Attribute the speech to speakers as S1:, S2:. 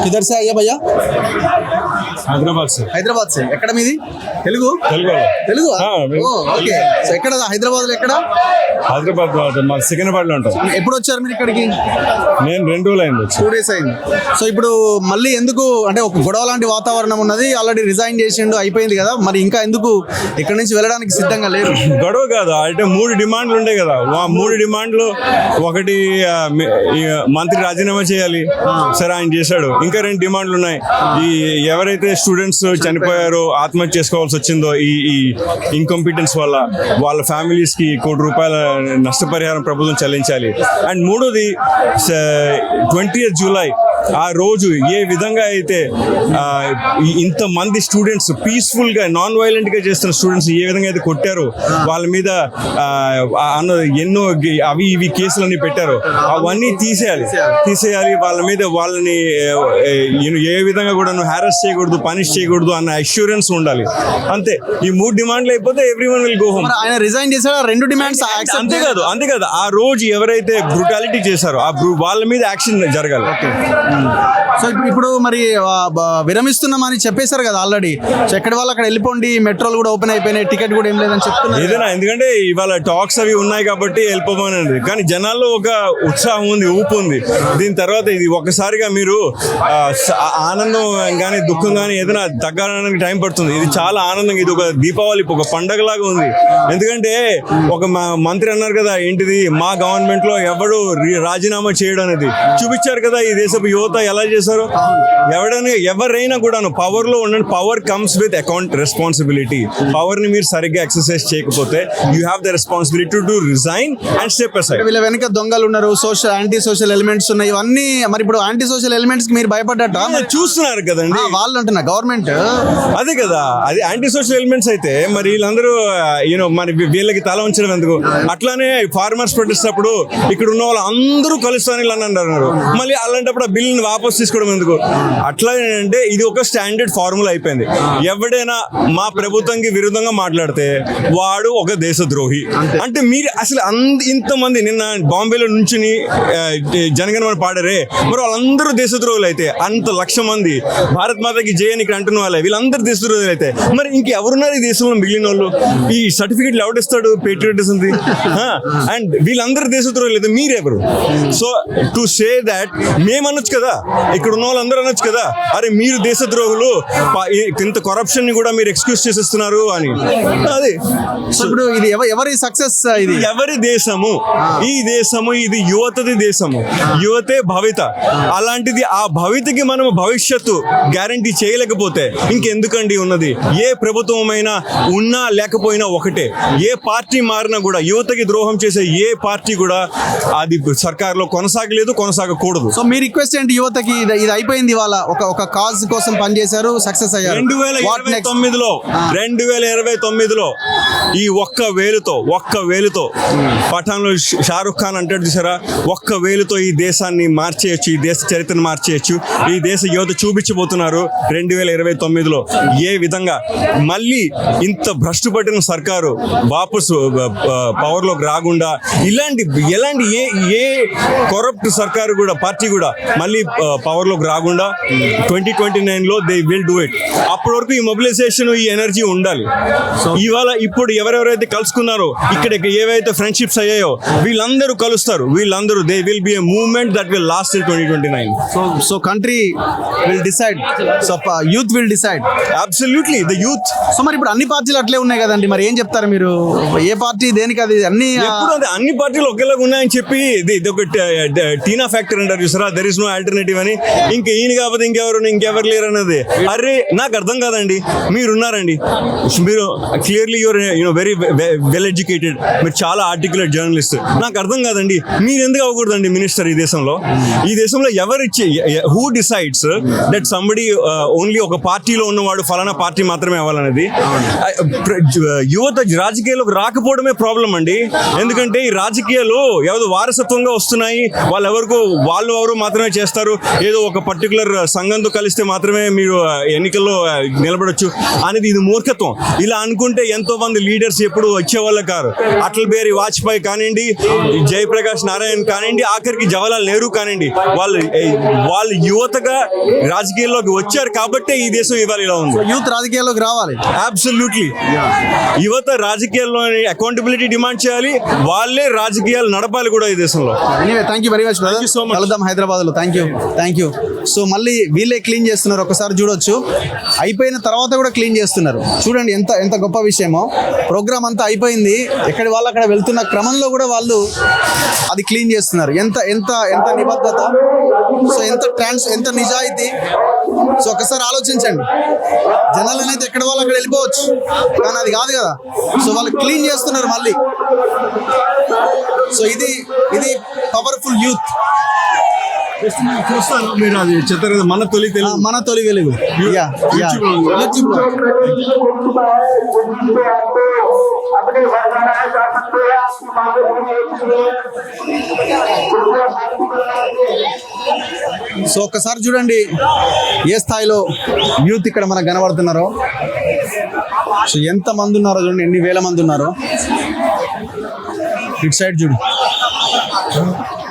S1: किधर से आइए भैया?
S2: हैदराबाद से।
S1: హైదరాబాద్ से ఎక్కడ మీది? తెలుగు
S2: తెలుగు
S1: తెలుగు
S2: हाँ,
S1: ఓకే. సో ఎక్కడ హైదరాబాద్ లో ఎక్కడ?
S2: హైదరాబాద్ మా సికింద్రాబాద్ లో ఉంటాం.
S1: ఎప్పుడు వచ్చారు మీరు ఇక్కడికి?
S2: నేను 2 రోజులు అయింది వచ్చి.
S1: 2 days అయింది. సో ఇప్పుడు మళ్ళీ ఎందుకు అంటే ఒక గొడవ లాంటి వాతావరణం ఉన్నది, ఆల్రెడీ రిజైన్ చేసిండు అయిపోయింది కదా, మరి ఇంకా ఎందుకు ఇక్కడ నుంచి వెళ్ళడానికి సిద్ధంగా లేరు?
S2: గొడవ కాదు అంటే 3 డిమాండ్లు ఉండే కదా. 3 డిమాండ్లు ఒకటి ఈ మంత్రి రాజీనామా చేయాలి, సరే ఆయన చేశాడు. ఇంకా 2 డిమాండ్లు ఉన్నాయి. ఈ ఎవరైతే స్టూడెంట్స్ చనిపోయారో ఆత్మహత్య చేసుకోవాల్సి వచ్చిందో ఈ ఇన్కంపిటెన్స్ వల్ల వాళ్ళ ఫ్యామిలీస్ కి ₹1 కోటి నష్టపరిహారం ప్రభుత్వం చెల్లించాలి. అండ్ మూడోది 20th జూలై ఆ రోజు ఏ విధంగా అయితే ఇంతమంది స్టూడెంట్స్ పీస్ఫుల్ గా నాన్ వైలెంట్ గా చేస్తున్న స్టూడెంట్స్ ఏ విధంగా అయితే కొట్టారో, వాళ్ళ మీద ఎన్నో అవి ఇవి కేసులన్నీ పెట్టారో అవన్నీ తీసేయాలి. వాళ్ళ మీద వాళ్ళని ఏ విధంగా కూడా హ్యారస్ చేయకూడదు, పనిష్ చేయకూడదు అన్న అష్యూరెన్స్ ఉండాలి. అంతే. ఈ 3 డిమాండ్లు అయిపోతే ఎవ్రీవన్ విల్ గో హోమ్.
S1: ఆయన రిజైన్ చేశాడు. 2 డిమాండ్స్
S2: అంతేకాదు ఆ రోజు ఎవరైతే బ్రూటాలిటీ చేశారో వాళ్ళ మీద యాక్షన్ జరగాలి.
S1: సో ఇప్పుడు మరి విరమిస్తున్నామని చెప్పేశారు కదా ఆల్రెడీ. సో ఎక్కడి వాళ్ళు అక్కడ వెళ్ళిపోండి, మెట్రోలు కూడా ఓపెన్ అయిపోయినాయి, టికెట్ కూడా ఏం లేదని చెప్తున్నారు.
S2: ఏదైనా ఎందుకంటే ఇవాళ టాక్స్ అవి ఉన్నాయి కాబట్టి వెళ్ళిపోమనేది. కానీ జనాల్లో ఒక ఉత్సాహం ఉంది, ఊపు ఉంది. దీని తర్వాత ఇది ఒకసారిగా మీరు ఆనందం కానీ దుఃఖం కానీ ఏదైనా తగ్గడానికి టైం పడుతుంది. ఇది చాలా ఆనందంగా, ఇది ఒక దీపావళి, ఒక పండగలాగా ఉంది. ఎందుకంటే ఒక మంత్రి అన్నారు కదా, ఏంటిది మా గవర్నమెంట్ లో ఎవడు రాజీనామా చేయడం అనేది చూపించారు కదా. ఈ దేశపు యువత ఎలా చేశారో, ఎవరైనా కూడాను పవర్ లో ఉండండి. Power comes with account responsibility. Power ని మీరు సరిగ్గా ఎక్సర్సైజ్ చేయకపోతే you have the responsibility to resign and step aside.
S1: వీళ్ళ వెనక దొంగలు ఉన్నారు, యాంటీ సోషల్ ఎలిమెంట్స్ ఉన్నాయి, ఇవన్నీ. మరి ఇప్పుడు యాంటీ సోషల్ ఎలిమెంట్స్ కి మీరు భయపడ్డట
S2: చూస్తున్నారు కదండి
S1: వాళ్ళు అంటున్నా గవర్నమెంట్.
S2: అదే కదా, అది యాంటీ సోషల్ ఎలిమెంట్స్ అయితే మరి వీళ్ళందరూ మరి వీళ్ళకి తల ఉంచడం ఎందుకు? అట్లానే ఫార్మర్స్ ప్రొటెస్ట్ అప్పుడు ఇక్కడ ఉన్న వాళ్ళు అందరూ కలుస్తాను ఇలా అన్నారు. మళ్ళీ అలాంటప్పుడు ఆ బిల్లుని వాపస్ తీసుకోవడం ఎందుకు? అట్లా ఏంటంటే ఇది ఒక స్టాండర్డ్ ఫార్ములా అయిపోయింది. ఎవడైనా మా ప్రభుత్వానికి విరుద్ధంగా మాట్లాడితే వాడు ఒక దేశద్రోహి. అంటే మీరు అసలు ఇంతమంది నిన్న బాంబేలో నుంచి జనగణమన పాడారే, మరి వాళ్ళందరూ దేశద్రోహులు అయితే, అంత 1,00,000 మంది భారత్ మాతకి జై అని ఇక్కడ అంటున్న వాళ్ళే, వీళ్ళందరూ దేశద్రోహులు అయితే మరి ఇంకెవరున్నారు ఈ దేశంలో మిగిలిన వాళ్ళు? ఈ సర్టిఫికెట్లు ఎవడిస్తాడు పేట్రియాటిజం? అండ్ వీళ్ళందరూ దేశద్రోహులు అయితే మీరెవరు? సో టు సే దాట్ మేమనొచ్చు కదా, ఇక్కడ ఉన్న వాళ్ళందరూ అనొచ్చు కదా, అరే మీరు దేశద్రోహులు, ఇంత కరప్షన్ ని కూడా మీరు ఎక్స్క్యూజ్ చేసేస్తున్నారు అని. అది
S1: ఇప్పుడు ఇది ఎవరి సక్సెస్? ఇది
S2: ఎవరి దేశము? ఈ దేశము ఇది యువతది దేశము. యువతే భవిత. అలాంటిది ఆ భవితకి మనం భవిష్యత్తు గ్యారంటీ చేయలేకపోతే ఇంకెందుకండి ఉన్నది? ఏ ప్రభుత్వమైనా ఉన్నా లేకపోయినా ఒకటే. ఏ పార్టీ మారినా కూడా యువతకి ద్రోహం చేసే ఏ పార్టీ కూడా అది సర్కార్లో కొనసాగకూడదు.
S1: సో మీ రిక్వెస్ట్ ఏంటి యువతకి? ఇది అయిపోయింది, ఇవాళ ఒక కాజ్ కోసం పనిచేశారు, సక్సెస్ అయ్యారు.
S2: 2029లో ఈ ఒక్క వేలుతో పఠాన్లో షారుఖ్ ఖాన్ అంటాడు చూసారా, ఒక్క వేలుతో ఈ దేశాన్ని మార్చేయచ్చు, ఈ దేశ చరిత్రను మార్చేయచ్చు. ఈ దేశ యువత చూపించబోతున్నారు 2029లో ఏ విధంగా మళ్ళీ ఇంత భ్రష్టు పట్టిన సర్కారు వాపసు పవర్ లోకి రాకుండా, ఎలాంటి ఏ కరప్ట్ సర్కారు కూడా పార్టీ కూడా మళ్ళీ పవర్ లోకి రాకుండా 2029లో దే విల్ డూ ఇట్. అప్పటి వరకు ఈ మొబిలైజేషన్, ఈ ఎనర్జీ ఉండాలి. ఇవాళ ఇప్పుడు ఎవరెవరైతే కలుసుకున్నారో, ఇక్కడ ఏవైతే ఫ్రెండ్షిప్స్ అయ్యాయో వీళ్ళందరూ కలుస్తారు. వీళ్ళందరూ they will be a movement that will last till 2029.
S1: So country will decide, so youth will decide.
S2: Absolutely the youth.
S1: So మరి ఇప్పుడు అన్ని పార్టీలు అట్లే ఉన్నాయి కదండి, మరి ఏం చెప్తారు మీరు? ఏ పార్టీ దేనికి? అది
S2: అన్ని పార్టీలు ఒకేలాగా ఉన్నాయని చెప్పి ఇది ఒక టీనా ఫ్యాక్టర్ అంటారు చూసారా, దెర్ ఇస్ నో ఆల్టర్నేటివ్ అని. ఇంకా ఈయన కాకపోతే ఇంకెవరు లేరు అన్నది. అరే నాకు అర్థం కాదండి, మీరున్నారండి, మీరు clearly you're very well educated, మీరు చాలా ఆర్టికులేట్ జర్నలిస్ట్. నాకు అర్థం కాదండి, మీరు ఎందుకు అవ్వకూడదండి మినిస్టర్? ఈ దేశంలో who decides that somebody only ఒక పార్టీలో ఉన్నవాడు ఫలానా పార్టీ మాత్రమే అవ్వాలనేది? యువత రాజకీయాల్లోకి రాకపోవడమే ప్రాబ్లం అండి. ఎందుకంటే ఈ రాజకీయాలు ఎవరు వారసత్వంగా వస్తున్నాయి, వాళ్ళు ఎవరు మాత్రమే చేస్తారు. చేస్తారు, ఏదో ఒక పర్టికులర్ సంఘంతో కలిస్తే మాత్రమే మీరు ఎన్నికల్లో నిలబడొచ్చు అనేది ఇది మూర్ఖత్వం. ఇలా అనుకుంటే ఎంతో మంది లీడర్స్ ఎప్పుడు వచ్చేవాళ్ళు కారు. అటల్ బిహారీ వాజ్పేయి కానివ్వండి, జయప్రకాష్ నారాయణ్ కానివ్వండి, ఆఖరికి జవహర్లాల్ నెహ్రూ కానివ్వండి, వాళ్ళు యువతగా రాజకీయాల్లోకి వచ్చారు కాబట్టే ఈ దేశం ఇవాళ ఇలా ఉంది.
S1: యూత్ రాజకీయాల్లోకి రావాలి.
S2: అబ్సల్యూట్లీ. యువత రాజకీయాల్లో అకౌంటబిలిటీ డిమాండ్ చేయాలి, వాళ్ళే రాజకీయాలు నడపాలి కూడా ఈ దేశంలో.
S1: Thank you very much brother.
S2: so much.
S1: కలుద్దాం హైదరాబాద్లో. Thank you. సో మళ్ళీ వీళ్ళే క్లీన్ చేస్తున్నారు, ఒకసారి చూడొచ్చు. అయిపోయిన తర్వాత కూడా క్లీన్ చేస్తున్నారు. చూడండి ఎంత గొప్ప విషయమో. ప్రోగ్రామ్ అంతా అయిపోయింది, ఎక్కడి వాళ్ళు అక్కడ వెళ్తున్న క్రమంలో కూడా వాళ్ళు అది క్లీన్ చేస్తున్నారు. ఎంత నిబద్ధత, సో ఎంత నిజాయితీ. సో ఒకసారి ఆలోచించండి. జనాలు అనేది ఎక్కడ వాళ్ళు అక్కడ వెళ్ళిపోవచ్చు, కానీ అది కాదు కదా. సో వాళ్ళు క్లీన్ చేస్తున్నారు మళ్ళీ. సో ఇది పవర్ఫుల్ యూత్.
S2: చూస్తాను మీరు అది చెప్తారు కదా, మన తొలి తెలుగు.
S1: మన తొలి వెలుగు. యూట్యూబ్ లో. సో ఒక్కసారి చూడండి ఏ స్థాయిలో యూత్ ఇక్కడ మనకు కనబడుతున్నారో. సో ఎంత మంది ఉన్నారో చూడండి, ఎన్ని వేల మంది ఉన్నారో. ఇటు సైడ్ చూడు.